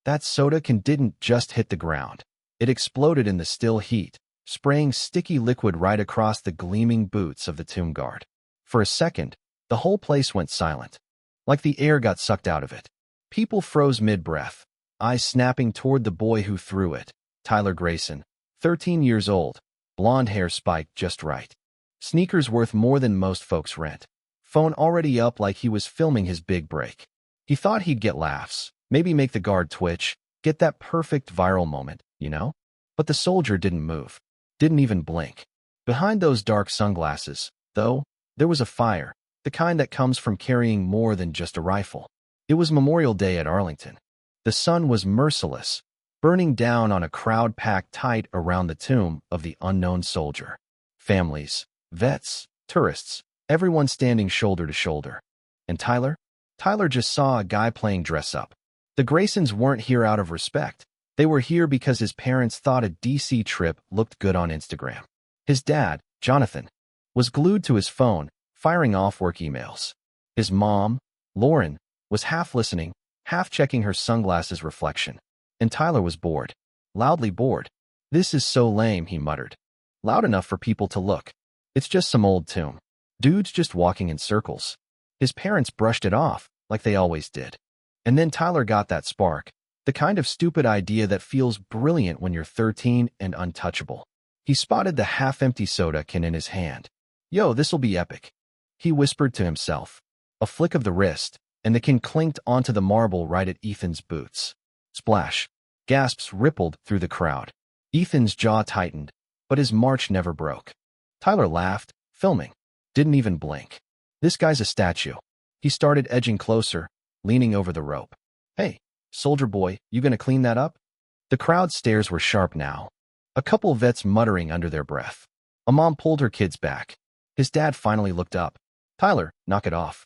That soda can didn't just hit the ground. It exploded in the still heat, spraying sticky liquid right across the gleaming boots of the tomb guard. For a second, the whole place went silent, like the air got sucked out of it. People froze mid-breath, eyes snapping toward the boy who threw it, Tyler Grayson, 13 years old, blonde hair spiked just right. Sneakers worth more than most folks' rent. Phone already up like he was filming his big break. He thought he'd get laughs, maybe make the guard twitch, get that perfect viral moment, you know? But the soldier didn't move, didn't even blink. Behind those dark sunglasses, though, there was a fire, the kind that comes from carrying more than just a rifle. It was Memorial Day at Arlington. The sun was merciless, burning down on a crowd packed tight around the tomb of the unknown soldier. Families, vets, tourists, everyone standing shoulder to shoulder. And Tyler? Tyler just saw a guy playing dress-up. The Graysons weren't here out of respect. They were here because his parents thought a DC trip looked good on Instagram. His dad, Jonathan, was glued to his phone, firing off work emails. His mom, Lauren, was half listening, half checking her sunglasses reflection. And Tyler was bored. Loudly bored. "This is so lame," he muttered. Loud enough for people to look. "It's just some old tomb. Dudes just walking in circles." His parents brushed it off, like they always did. And then Tyler got that spark, the kind of stupid idea that feels brilliant when you're 13 and untouchable. He spotted the half-empty soda can in his hand. "Yo, this'll be epic," he whispered to himself. A flick of the wrist, and the can clinked onto the marble right at Ethan's boots. Splash. Gasps rippled through the crowd. Ethan's jaw tightened, but his march never broke. Tyler laughed, filming. Didn't even blink. This guy's a statue. He started edging closer, leaning over the rope. "Hey, soldier boy, you gonna clean that up?" The crowd's stares were sharp now. A couple vets muttering under their breath. A mom pulled her kids back. His dad finally looked up. "Tyler, knock it off."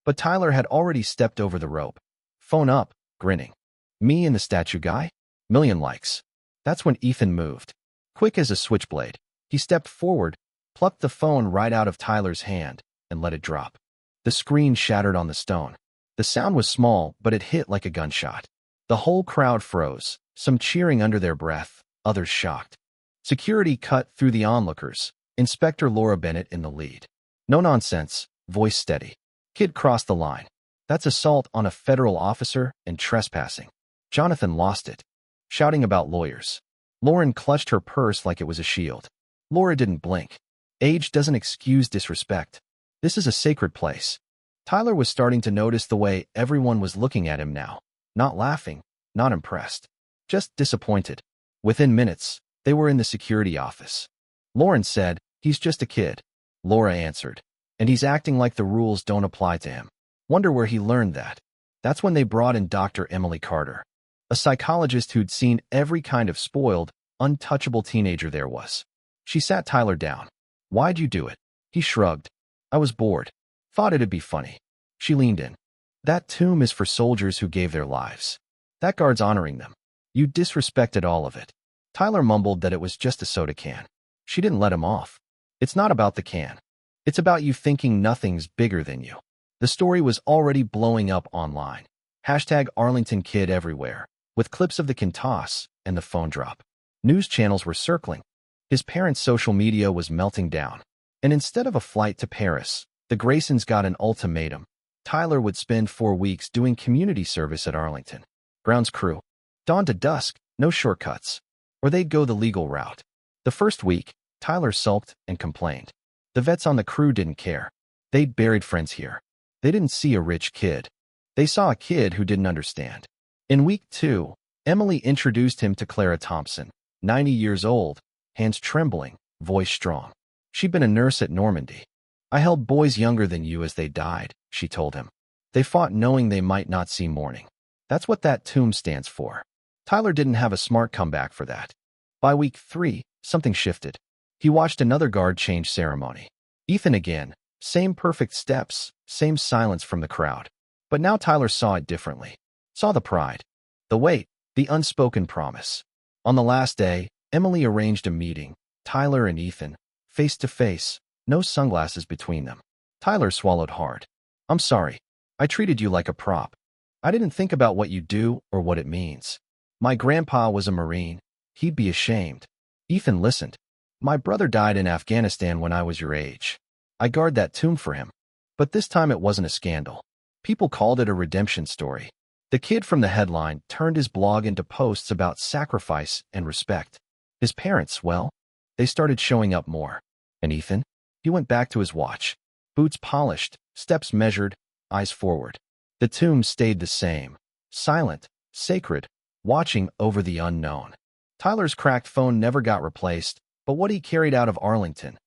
But Tyler had already stepped over the rope. Phone up, grinning. "Me and the statue guy? Million likes." That's when Ethan moved. Quick as a switchblade, he stepped forward, plucked the phone right out of Tyler's hand, and let it drop. The screen shattered on the stone. The sound was small, but it hit like a gunshot. The whole crowd froze, some cheering under their breath, others shocked. Security cut through the onlookers, Inspector Laura Bennett in the lead. "No nonsense, voice steady. Kid crossed the line. That's assault on a federal officer and trespassing." Jonathan lost it, shouting about lawyers. Lauren clutched her purse like it was a shield. Laura didn't blink. Age doesn't excuse disrespect. This is a sacred place. Tyler was starting to notice the way everyone was looking at him now. Not laughing, not impressed, just disappointed. Within minutes, they were in the security office. Lauren said, "He's just a kid." Laura answered, "And he's acting like the rules don't apply to him. Wonder where he learned that." That's when they brought in Dr. Emily Carter, a psychologist who'd seen every kind of spoiled, untouchable teenager there was. She sat Tyler down. "Why'd you do it?" He shrugged. "I was bored. Thought it'd be funny." She leaned in. "That tomb is for soldiers who gave their lives. That guard's honoring them. You disrespected all of it." Tyler mumbled that it was just a soda can. She didn't let him off. "It's not about the can. It's about you thinking nothing's bigger than you." The story was already blowing up online. #ArlingtonKid everywhere, with clips of the can toss and the phone drop. News channels were circling. His parents' social media was melting down. And instead of a flight to Paris, the Graysons got an ultimatum. Tyler would spend 4 weeks doing community service at Arlington. Grounds crew. Dawn to dusk, no shortcuts. Or they'd go the legal route. The first week, Tyler sulked and complained. The vets on the crew didn't care. They'd buried friends here. They didn't see a rich kid. They saw a kid who didn't understand. In week 2, Emily introduced him to Clara Thompson, 90 years old, hands trembling, voice strong. She'd been a nurse at Normandy. "I held boys younger than you as they died," she told him. "They fought knowing they might not see morning. That's what that tomb stands for." Tyler didn't have a smart comeback for that. By week 3, something shifted. He watched another guard change ceremony. Ethan again, same perfect steps, same silence from the crowd. But now Tyler saw it differently. Saw the pride, the weight, the unspoken promise. On the last day, Emily arranged a meeting, Tyler and Ethan, face to face, no sunglasses between them. Tyler swallowed hard. "I'm sorry. I treated you like a prop." I didn't think about what you do or what it means. My grandpa was a Marine. He'd be ashamed. Ethan listened. My brother died in Afghanistan when I was your age. I guard that tomb for him. But this time it wasn't a scandal. People called it a redemption story. The kid from the headline turned his blog into posts about sacrifice and respect. His parents, well, they started showing up more. And Ethan? He went back to his watch. Boots polished, steps measured, eyes forward. The tomb stayed the same. Silent, sacred, watching over the unknown. Tyler's cracked phone never got replaced, but what he carried out of Arlington,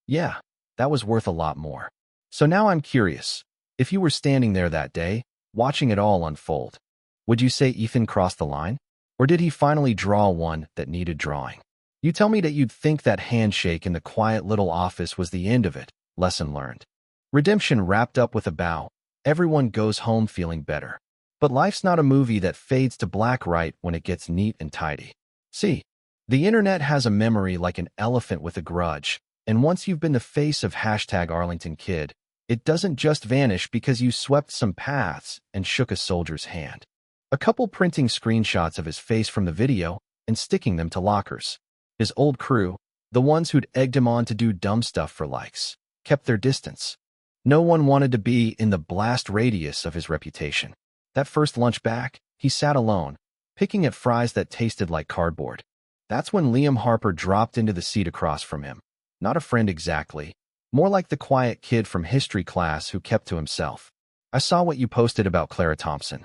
yeah, that was worth a lot more. So now I'm curious, if you were standing there that day, watching it all unfold, would you say Ethan crossed the line? Or did he finally draw one that needed drawing? You tell me that you'd think that handshake in the quiet little office was the end of it. Lesson learned. Redemption wrapped up with a bow. Everyone goes home feeling better. But life's not a movie that fades to black right when it gets neat and tidy. See, the internet has a memory like an elephant with a grudge, and once you've been the face of #ArlingtonKid, it doesn't just vanish because you swept some paths and shook a soldier's hand. A couple printing screenshots of his face from the video and sticking them to lockers. His old crew, the ones who'd egged him on to do dumb stuff for likes, kept their distance. No one wanted to be in the blast radius of his reputation. That first lunch back, he sat alone, picking at fries that tasted like cardboard. That's when Liam Harper dropped into the seat across from him. Not a friend exactly, more like the quiet kid from history class who kept to himself. I saw what you posted about Clara Thompson,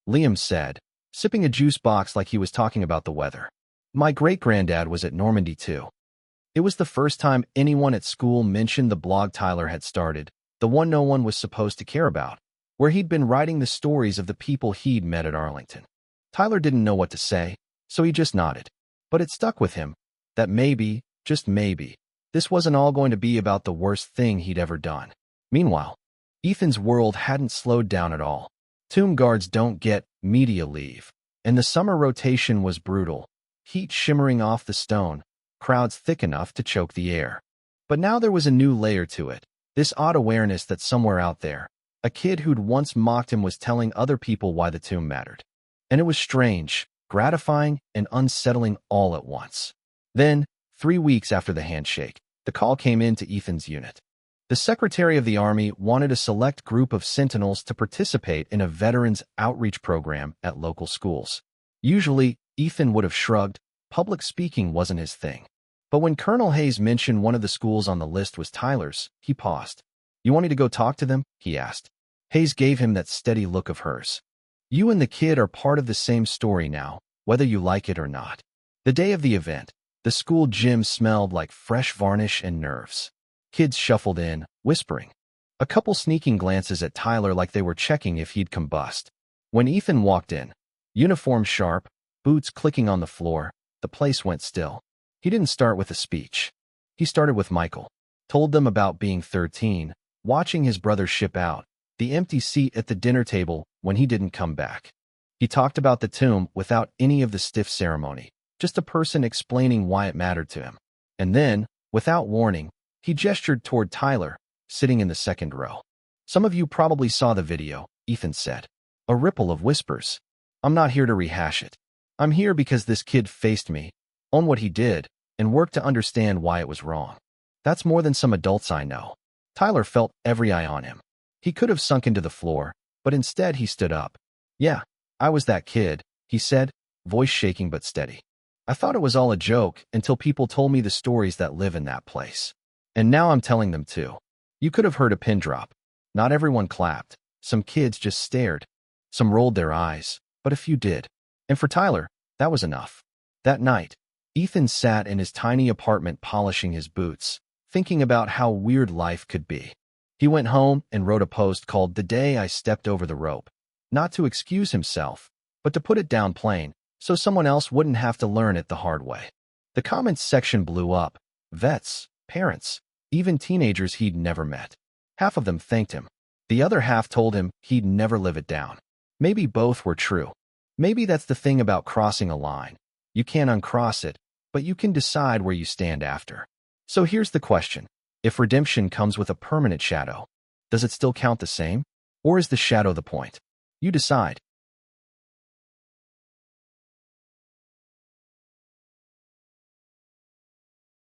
Liam said, sipping a juice box like he was talking about the weather. My great-granddad was at Normandy too. It was the first time anyone at school mentioned the blog Tyler had started, the one no one was supposed to care about, where he'd been writing the stories of the people he'd met at Arlington. Tyler didn't know what to say, so he just nodded. But it stuck with him, that maybe, just maybe, this wasn't all going to be about the worst thing he'd ever done. Meanwhile, Ethan's world hadn't slowed down at all. Tomb guards don't get media leave, and the summer rotation was brutal, heat shimmering off the stone, crowds thick enough to choke the air. But now there was a new layer to it. This odd awareness that somewhere out there, a kid who'd once mocked him was telling other people why the tomb mattered. And it was strange, gratifying, and unsettling all at once. Then, 3 weeks after the handshake, the call came in to Ethan's unit. The Secretary of the Army wanted a select group of sentinels to participate in a veterans outreach program at local schools. Usually, Ethan would have shrugged. Public speaking wasn't his thing. But when Colonel Hayes mentioned one of the schools on the list was Tyler's, he paused. You want me to go talk to them? He asked. Hayes gave him that steady look of hers. You and the kid are part of the same story now, whether you like it or not. The day of the event, the school gym smelled like fresh varnish and nerves. Kids shuffled in, whispering. A couple sneaking glances at Tyler like they were checking if he'd combust. When Ethan walked in, uniform sharp, boots clicking on the floor, the place went still. He didn't start with a speech. He started with Michael. Told them about being 13, watching his brother ship out, the empty seat at the dinner table when he didn't come back. He talked about the tomb without any of the stiff ceremony, just a person explaining why it mattered to him. And then, without warning, he gestured toward Tyler, sitting in the second row. Some of you probably saw the video, Ethan said. A ripple of whispers. I'm not here to rehash it. I'm here because this kid faced me, owned what he did, and worked to understand why it was wrong. That's more than some adults I know. Tyler felt every eye on him. He could have sunk into the floor, but instead he stood up. Yeah, I was that kid, he said, voice shaking but steady. I thought it was all a joke until people told me the stories that live in that place. And now I'm telling them too. You could have heard a pin drop. Not everyone clapped. Some kids just stared. Some rolled their eyes, but a few did. And for Tyler, that was enough. That night, Ethan sat in his tiny apartment polishing his boots, thinking about how weird life could be. He went home and wrote a post called "The Day I Stepped Over the Rope," not to excuse himself, but to put it down plain, so someone else wouldn't have to learn it the hard way. The comments section blew up. Vets, parents, even teenagers he'd never met. Half of them thanked him. The other half told him he'd never live it down. Maybe both were true. Maybe that's the thing about crossing a line. You can't uncross it, but you can decide where you stand after. So here's the question. If redemption comes with a permanent shadow, does it still count the same? Or is the shadow the point? You decide.